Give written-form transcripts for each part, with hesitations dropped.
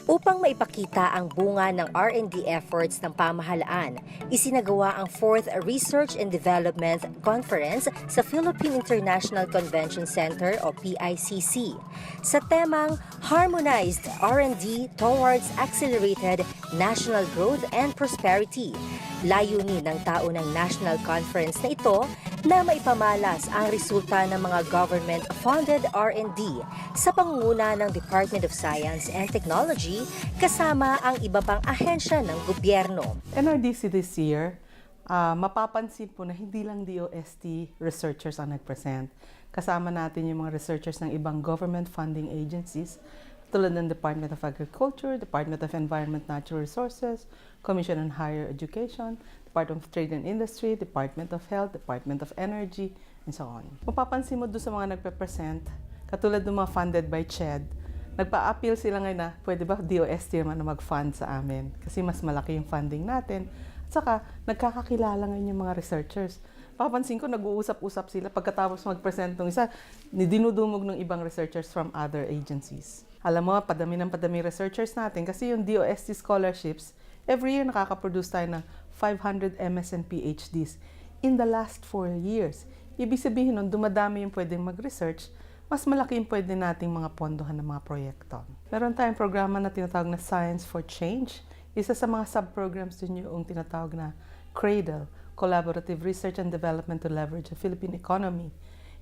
Upang maipakita ang bunga ng R&D efforts ng pamahalaan, isinagawa ang 4th Research and Development Conference sa Philippine International Convention Center o PICC sa temang Harmonized R&D Towards Accelerated National Growth and Prosperity. Layunin ng taunang national conference na ito na maipamalas ang resulta ng mga government-funded R&D sa pangunguna ng Department of Science and Technology kasama ang iba pang ahensya ng gobyerno. NRDC this year, mapapansin po na hindi lang DOST researchers ang nag-present. Kasama natin yung mga researchers ng ibang government funding agencies tulad ng Department of Agriculture, Department of Environment Natural Resources, Commission on Higher Education, Department of Trade and Industry, Department of Health, Department of Energy, and so on. Mapapansin mo doon sa mga nagpe-present, katulad ng mga funded by CHED, nagpa-appeal sila ngayon na pwede ba DOST naman na mag-fund sa amin kasi mas malaki yung funding natin. At saka, nagkakakilala ngayon yung mga researchers. Papansin ko, nag-uusap-usap sila pagkatapos mag-present ng isa, dinudumog ng ibang researchers from other agencies. Alam mo, padami ng padami researchers natin kasi yung DOST scholarships, every year nakaka-produce tayo ng 500 MS and PhDs in the last 4 years. Ibig sabihin nun, dumadami yung pwedeng mag-research, mas malaki yung pwede nating mga pondohan ng mga proyekto. Meron tayong programa na tinatawag na Science for Change. Isa sa mga sub-programs din yung tinatawag na CRADLE, Collaborative Research and Development to Leverage the Philippine Economy.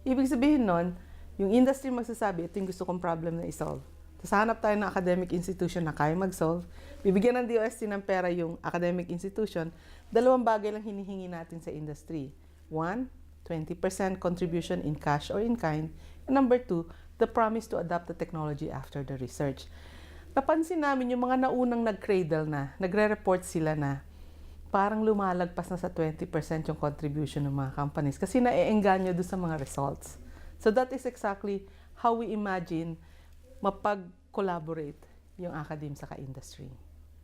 Ibig sabihin nun, yung industry magsasabi, ito yung gusto kong problem na isolve. Tapos hanap tayo ng academic institution na kaya mag-solve. Bibigyan ng DOST ng pera yung academic institution. Dalawang bagay lang hinihingi natin sa industry. 1, 20% contribution in cash or in kind. And number 2, the promise to adopt the technology after the research. Napansin namin yung mga naunang nag-cradle na, nagre-report sila na parang lumalagpas na sa 20% yung contribution ng mga companies kasi na-eengganyo doon sa mga results. So that is exactly how we imagine mapag-collaborate yung academe sa ka-industry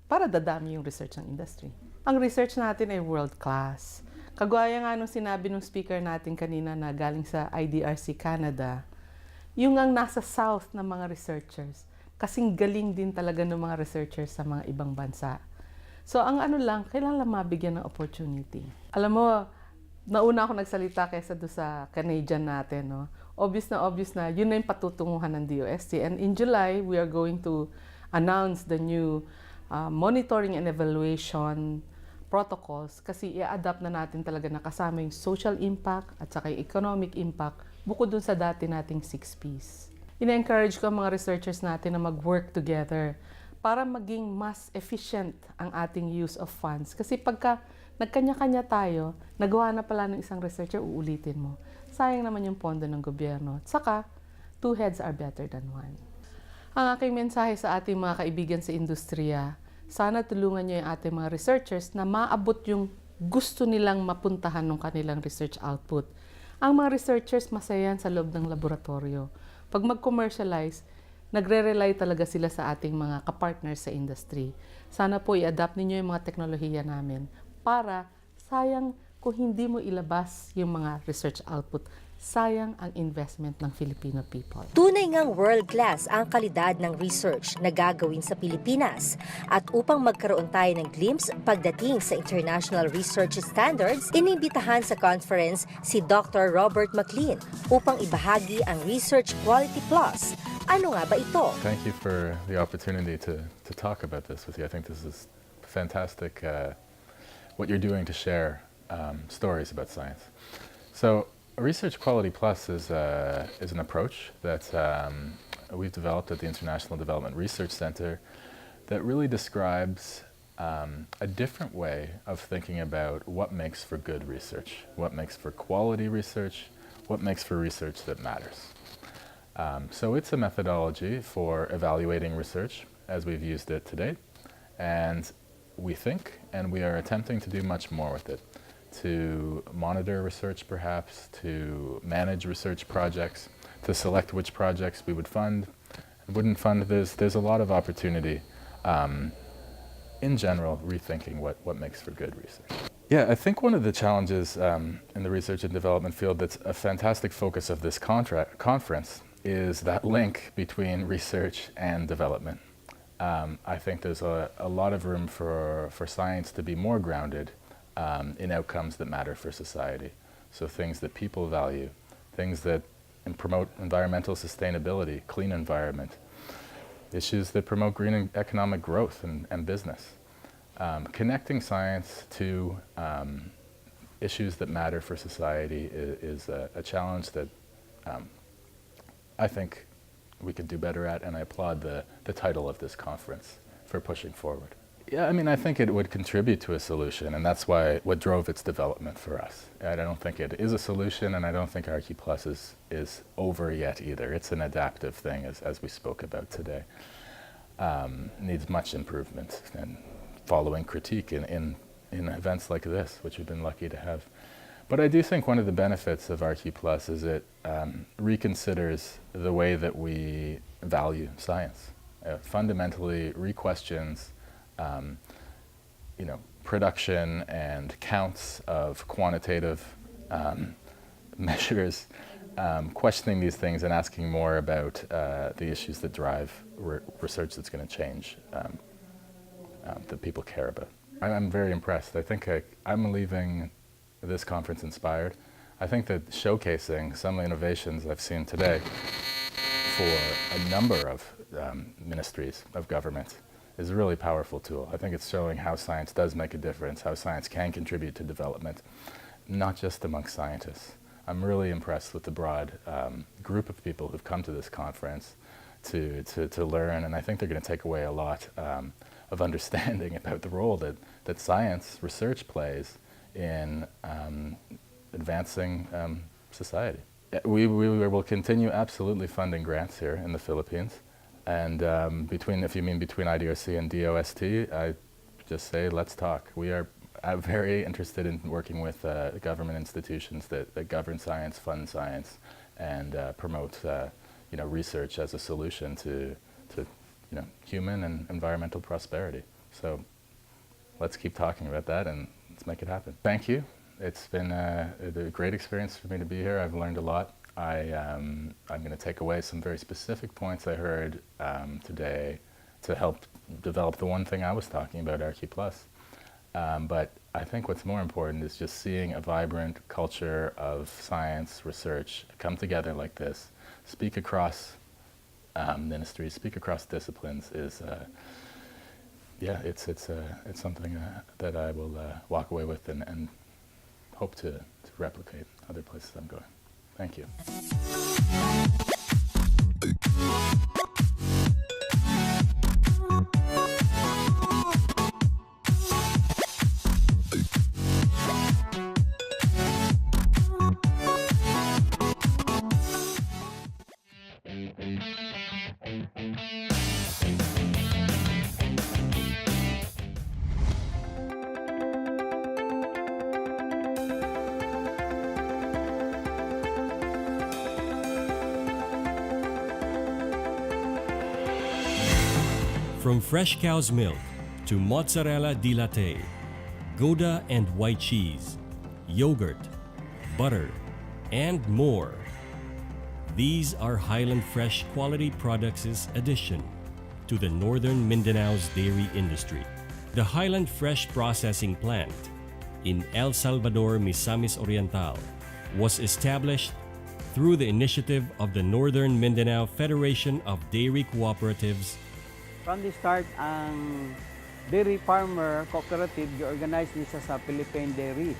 para dadami yung research ng industry. Ang research natin ay world-class. Kagaya nga nung sinabi ng speaker natin kanina na galing sa IDRC Canada, yung ang nasa south ng mga researchers, kasing galing din talaga ng mga researchers sa mga ibang bansa. So ang ano lang, kailangan lang mabigyan ng opportunity. Alam mo, nauna ako nagsalita kaysa doon sa Canadian natin, no? Obvious na yun na yung patutunguhan ng DOST. And in July, we are going to announce the new monitoring and evaluation protocols kasi i-adapt na natin talaga na kasama yung social impact at saka yung economic impact bukod dun sa dati nating 6 Ps. Ina-encourage ko ang mga researchers natin na mag-work together para maging mas efficient ang ating use of funds. Kasi pagka nagkanya-kanya tayo, nagawa na pala ng isang researcher, uulitin mo. Sayang naman yung pondo ng gobyerno. Saka, 2 heads are better than 1. Ang aking mensahe sa ating mga kaibigan sa industriya, sana tulungan niyo yung ating mga researchers na maabot yung gusto nilang mapuntahan ng kanilang research output. Ang mga researchers masaya sa loob ng laboratorio. Pag mag-commercialize, nagre-rely talaga sila sa ating mga kapartners sa industry. Sana po i-adapt ninyo yung mga teknolohiya namin para sayang kung hindi mo ilabas yung mga research output, sayang ang investment ng Filipino people. Tunay ngang world-class ang kalidad ng research na gagawin sa Pilipinas. At upang magkaroon tayo ng glimpse pagdating sa international research standards, inimbitahan sa conference si Dr. Robert McLean upang ibahagi ang Research Quality Plus. Ano nga ba ito? Thank you for the opportunity to talk about this with you. I think this is fantastic what you're doing to share stories about science. So, Research Quality Plus is an approach that we've developed at the International Development Research Center that really describes a different way of thinking about what makes for good research, what makes for quality research, what makes for research that matters. So it's a methodology for evaluating research as we've used it to date, and we think and we are attempting to do much more with it. To monitor research perhaps, to manage research projects, to select which projects we would fund and wouldn't fund. There's a lot of opportunity in general, rethinking what makes for good research. Yeah, I think one of the challenges in the research and development field that's a fantastic focus of this conference is that link between research and development. I think there's a lot of room for science to be more grounded in outcomes that matter for society. So things that people value, things that promote environmental sustainability, clean environment, issues that promote green economic growth and business. Connecting science to issues that matter for society is a challenge that I think we could do better at, and I applaud the title of this conference for pushing forward. Yeah, I mean, I think it would contribute to a solution, and that's what drove its development for us. I don't think it is a solution, and I don't think RQ Plus is over yet either. It's an adaptive thing, as we spoke about today. Needs much improvement and following critique in events like this, which we've been lucky to have. But I do think one of the benefits of RQ Plus is it reconsiders the way that we value science. Fundamentally re-questions production and counts of quantitative measures, questioning these things and asking more about the issues that drive research that's going to change, that people care about. I'm very impressed. I think I'm leaving this conference inspired. I think that showcasing some of the innovations I've seen today for a number of ministries of government is a really powerful tool. I think it's showing how science does make a difference, how science can contribute to development, not just amongst scientists. I'm really impressed with the broad group of people who've come to this conference to learn, and I think they're going to take away a lot of understanding about the role that science research plays in advancing society. We will continue absolutely funding grants here in the Philippines. And if you mean between IDRC and DOST, I just say let's talk. We are very interested in working with government institutions that govern science, fund science, and promote research as a solution to human and environmental prosperity. So let's keep talking about that and let's make it happen. Thank you. It's been a great experience for me to be here. I've learned a lot. I'm going to take away some very specific points I heard today to help develop the one thing I was talking about, RQ Plus. But I think what's more important is just seeing a vibrant culture of science, research come together like this, speak across ministries, speak across disciplines is, it's something that I will walk away with and hope to replicate other places I'm going. Thank you. From fresh cow's milk to mozzarella di latte, Gouda and white cheese, yogurt, butter, and more. These are Highland Fresh quality products' addition to the Northern Mindanao's dairy industry. The Highland Fresh processing plant in El Salvador, Misamis Oriental was established through the initiative of the Northern Mindanao Federation of Dairy Cooperatives. From the start, ang dairy farmer cooperative organized niya sa Philippine Dairy.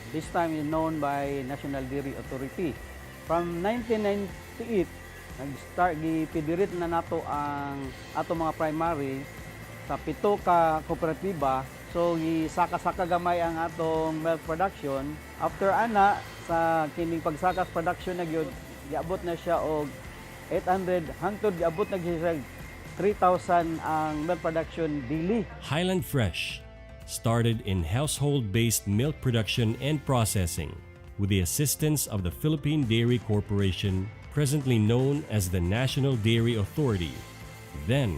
This time is known by National Dairy Authority. From 1998, nag-start gipidirit na nato ang ato mga primary sa 7 ka kooperatiba. So gisaka-saka gamay ang atong milk production. After ana sa kining pagsakas production na gyud, giabot na siya og 800 hangtod giabot na siya 3,000 ang milk production daily. Highland Fresh started in household-based milk production and processing with the assistance of the Philippine Dairy Corporation, presently known as the National Dairy Authority. Then,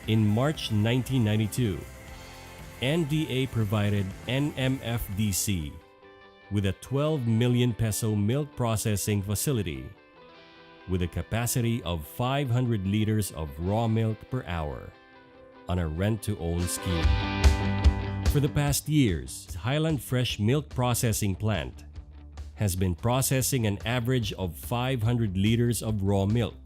in March 1992, NDA provided NMFDC with a 12 million peso milk processing facility with a capacity of 500 liters of raw milk per hour on a rent-to-own scheme. For the past years, Highland Fresh Milk Processing Plant has been processing an average of 500 liters of raw milk,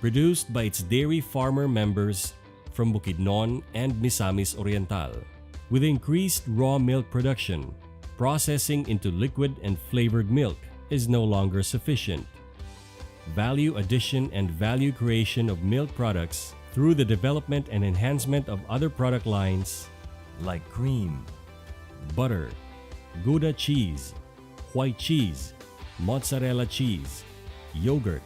produced by its dairy farmer members from Bukidnon and Misamis Oriental. With increased raw milk production, processing into liquid and flavored milk is no longer sufficient. Value addition and value creation of milk products through the development and enhancement of other product lines like cream, butter, Gouda cheese, white cheese, mozzarella cheese, yogurt,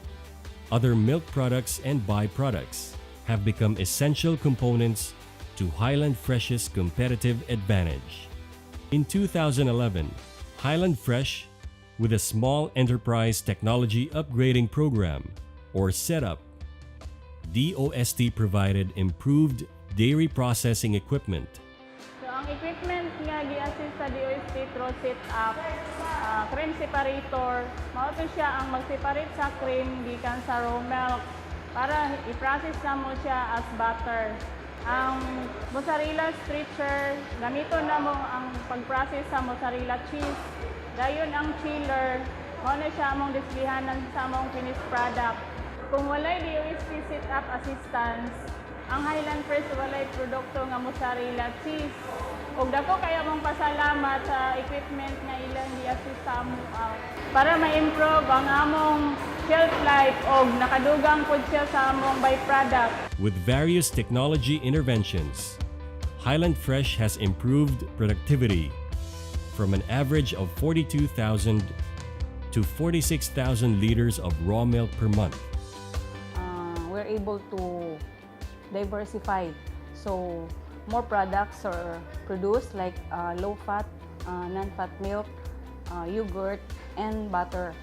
other milk products and byproducts have become essential components to Highland Fresh's competitive advantage. In 2011, Highland Fresh, with a small enterprise technology upgrading program or setup, DOST provided improved dairy processing equipment. So ang equipment nga gi-assist sa DOST through setup, cream separator, mao to siya ang mag-separate sa cream gikan sa raw milk para i-process na mo siya as butter. Ang mozzarella stretcher, gamiton na mo ang pag-process sa mozzarella cheese. Dayon ang chiller, mao na siya among displihanan sa among finished product. Kung walay DOST setup assistance, ang Highland Fresh walay produkto nga mozzarella cheese. Ug dako kaya mong pasalamat sa equipment nga ilang gi-assist sa amo para ma-improve ang among shelf life og nakadugang pud siya sa among byproduct. With various technology interventions, Highland Fresh has improved productivity from an average of 42,000 to 46,000 liters of raw milk per month. We're able to diversify, so more products are produced like low-fat, non-fat milk, yogurt, and butter.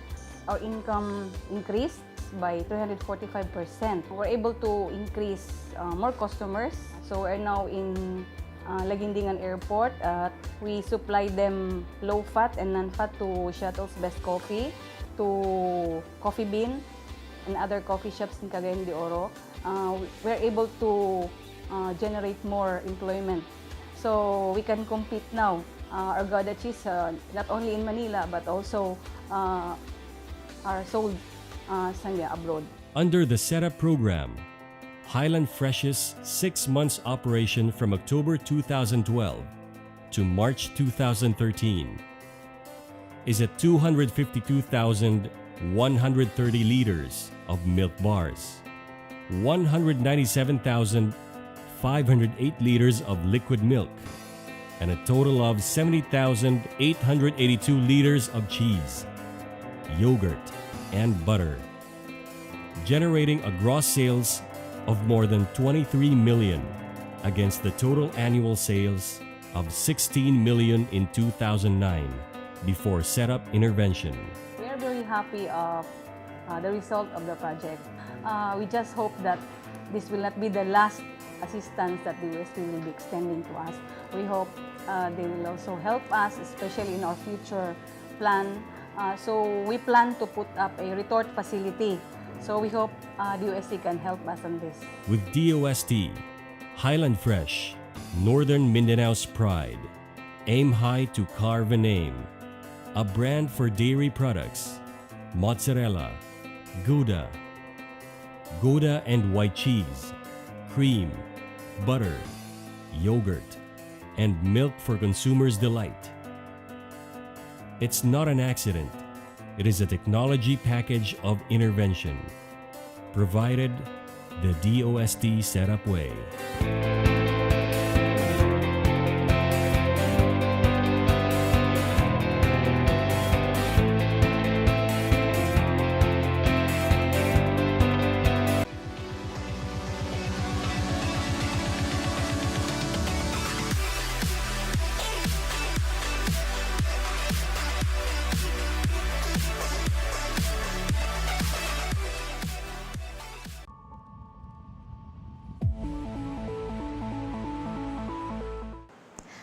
Our income increased by 345%. We're able to increase more customers. So we're now in Lagindingan Airport. We supply them low-fat and non-fat to Shuttle's Best Coffee, to Coffee Bean, and other coffee shops in Cagayan de Oro. We're able to generate more employment. So we can compete now. Our Gouda cheese, not only in Manila, but also are sold abroad. Under the setup program, Highland Fresh's 6 months operation from October 2012 to March 2013 is at 252,130 liters of milk bars, 197,508 liters of liquid milk, and a total of 70,882 liters of cheese, yogurt, and butter, generating a gross sales of more than 23 million against the total annual sales of 16 million in 2009 before setup intervention. We are very happy of the result of the project. We just hope that this will not be the last assistance that the DOST will be extending to us. We hope they will also help us, especially in our future plan. So we plan to put up a retort facility. So we hope DOST can help us on this. With DOST, Highland Fresh, Northern Mindanao's pride, aim high to carve a name, a brand for dairy products, mozzarella, Gouda, Gouda and white cheese, cream, butter, yogurt, and milk for consumers' delight. It's not an accident. It is a technology package of intervention, provided the DOST setup way.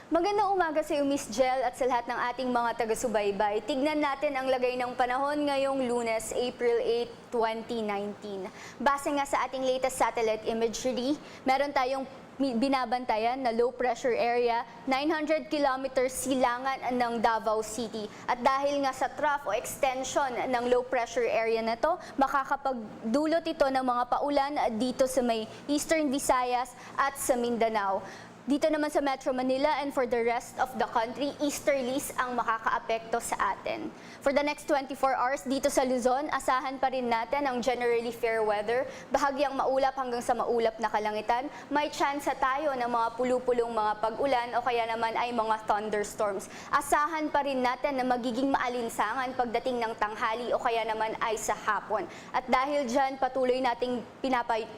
Magandang umaga sa iyo, Miss Jel, at sa lahat ng ating mga taga-subaybay. Tignan natin ang lagay ng panahon ngayong Lunes, April 8, 2019. Base nga sa ating latest satellite imagery, meron tayong binabantayan na low pressure area 900 kilometers silangan ng Davao City. At dahil nga sa trough o extension ng low pressure area na to, makakapagdulot ito ng mga paulan dito sa may Eastern Visayas at sa Mindanao. Dito naman sa Metro Manila and for the rest of the country, easterlies ang makakaapekto sa atin. For the next 24 hours dito sa Luzon, asahan pa rin natin ang generally fair weather, bahagyang maulap hanggang sa maulap na kalangitan. May tsansa tayo ng mga pulu-pulong mga pag-ulan o kaya naman ay mga thunderstorms. Asahan pa rin natin na magiging maalinsangan pagdating ng tanghali o kaya naman ay sa hapon. At dahil dyan, patuloy nating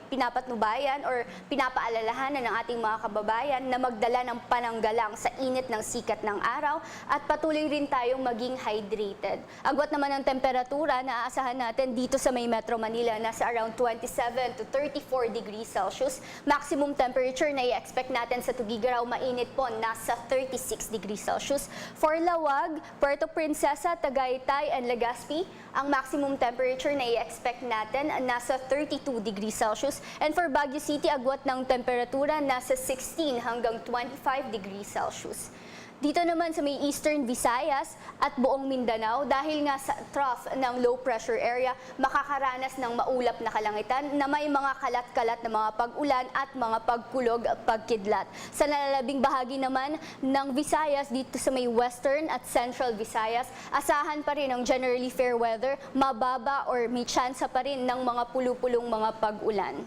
pinapatnubayan or pinapaalalahanan ng ating mga kababayan na magdala ng pananggalang sa init ng sikat ng araw at patuloy rin tayong maging hydrated. Agwat naman ang temperatura na aasahan natin dito sa may Metro Manila nasa around 27 to 34 degrees Celsius. Maximum temperature na i-expect natin sa Tugigaraw mainit po nasa 36 degrees Celsius. For Lawag, Puerto Princesa, Tagaytay and Legazpi, ang maximum temperature na i-expect natin nasa 32 degrees Celsius. And for Baguio City, agwat ng temperatura nasa 16 hanggang 25 degrees Celsius. Dito naman sa may Eastern Visayas at buong Mindanao, dahil nga sa trough ng low pressure area, makakaranas ng maulap na kalangitan na may mga kalat-kalat na mga pag-ulan at mga pagkulog, pagkidlat. Sa nalalabing bahagi naman ng Visayas, dito sa may Western at Central Visayas, asahan pa rin ang generally fair weather, mababa or may tsansa pa rin ng mga pulu-pulong mga pag-ulan.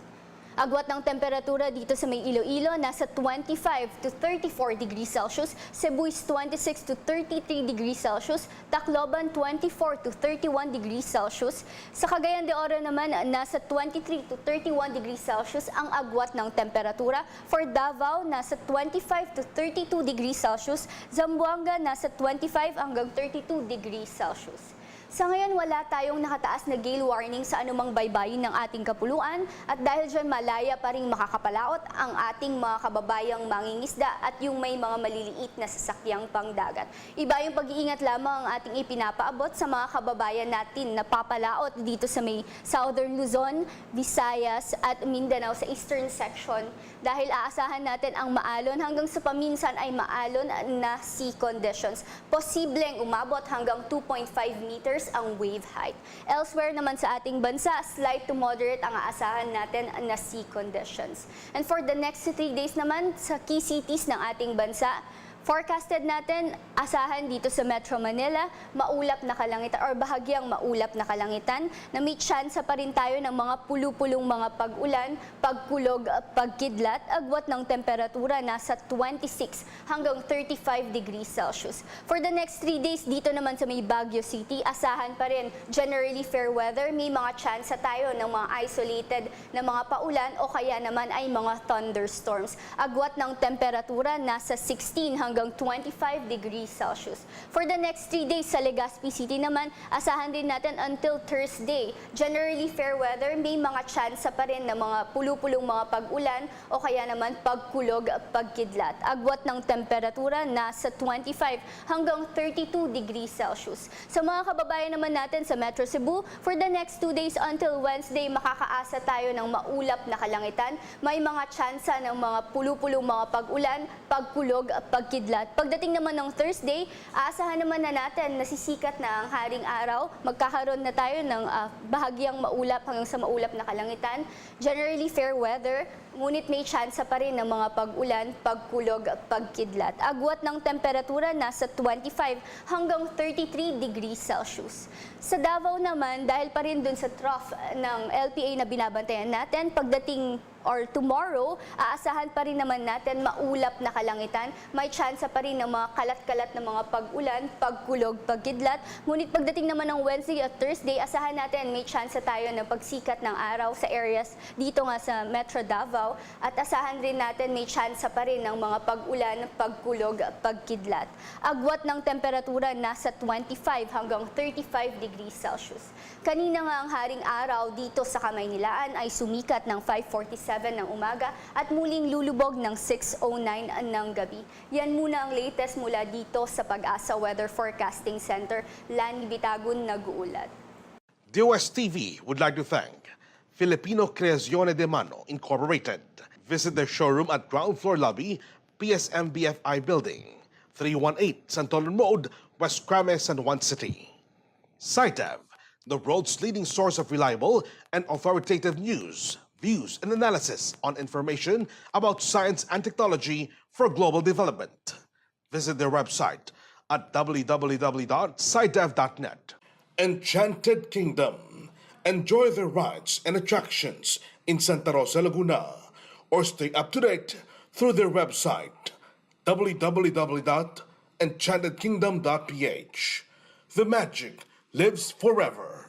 Agwat ng temperatura dito sa may Iloilo, nasa 25 to 34 degrees Celsius, Cebu's 26 to 33 degrees Celsius, Tacloban 24 to 31 degrees Celsius. Sa Cagayan de Oro naman, nasa 23 to 31 degrees Celsius ang agwat ng temperatura. For Davao, nasa 25 to 32 degrees Celsius, Zamboanga nasa 25 hanggang 32 degrees Celsius. Sa ngayon, wala tayong nakataas na gale warning sa anumang baybayin ng ating kapuluan at dahil dyan malaya pa rin makakapalaot ang ating mga kababayang mangingisda at yung may mga maliliit na sasakyang pangdagat. Iba yung pag-iingat lamang ang ating ipinapaabot sa mga kababayan natin na papalaot dito sa may Southern Luzon, Visayas at Mindanao sa eastern section dahil aasahan natin ang maalon hanggang sa paminsan ay maalon na sea conditions. Posibleng umabot hanggang 2.5 meters ang wave height. Elsewhere naman sa ating bansa, slight to moderate ang aasahan natin na sea conditions. And for the next 3 days naman, sa key cities ng ating bansa, forecasted natin, asahan dito sa Metro Manila, maulap na kalangitan or bahagyang maulap na kalangitan na may tsansa pa rin tayo ng mga pulu-pulong mga pag-ulan, pagkulog, pagkidlat, agwat ng temperatura nasa 26 hanggang 35 degrees Celsius. For the next 3 days, dito naman sa may Baguio City, asahan pa rin generally fair weather, may mga tsansa tayo ng mga isolated na mga paulan o kaya naman ay mga thunderstorms. Agwat ng temperatura nasa 16 hanggang hanggang 25 degrees Celsius. For the next 3 days sa Legazpi City naman, asahan din natin until Thursday. Generally fair weather, may mga chance pa rin ng mga pulu-pulong mga pag-ulan o kaya naman pagkulog, pagkidlat. Agwat ng temperatura nasa 25 hanggang 32 degrees Celsius. Sa mga kababayan naman natin sa Metro Cebu, for the next 2 days until Wednesday, makakaasa tayo ng maulap na kalangitan. May mga tsansa ng mga pulu-pulong mga pag-ulan, pagkulog, pagkidlat. Pagdating naman ng Thursday, aasahan naman na natin na sisikat na ang haring araw. Magkakaroon na tayo ng bahagyang maulap hanggang sa maulap na kalangitan. Generally fair weather, ngunit may tsansa pa rin ng mga pag-ulan, pagkulog, pagkidlat. Agwat ng temperatura nasa 25 hanggang 33 degrees Celsius. Sa Davao naman, dahil pa rin dun sa trough ng LPA na binabantayan natin, pagdating or tomorrow, aasahan pa rin naman natin maulap na kalangitan. May tsansa pa rin ng mga kalat-kalat na mga pag-ulan, pagkulog, pagkidlat. Ngunit pagdating naman ng Wednesday at Thursday, asahan natin may tsansa tayo ng pagsikat ng araw sa areas dito nga sa Metro Davao. At asahan rin natin may tsansa pa rin ng mga pag-ulan, pagkulog, pagkidlat. Agwat ng temperatura nasa 25 hanggang 35 degrees Celsius. Kanina nga ang haring araw dito sa Kamaynilaan ay sumikat ng 5:47 ng umaga at muling lulubog ng 6:09 ng gabi. Yan muna ang latest mula dito sa Pag-asa Weather Forecasting Center. Lani Bitagun, nag-uulat. DOSTv would like to thank Filipino Creazione de Mano Incorporated. Visit their showroom at ground floor lobby, PSMBFI Building, 318 Santolan Road, West Crames, San Juan City. SciDev, the world's leading source of reliable and authoritative news, views, and analysis on information about science and technology for global development. Visit their website at www.scidev.net. Enchanted Kingdom. Enjoy the rides and attractions in Santa Rosa, Laguna, or stay up to date through their website www.enchantedkingdom.ph. The magic lives forever.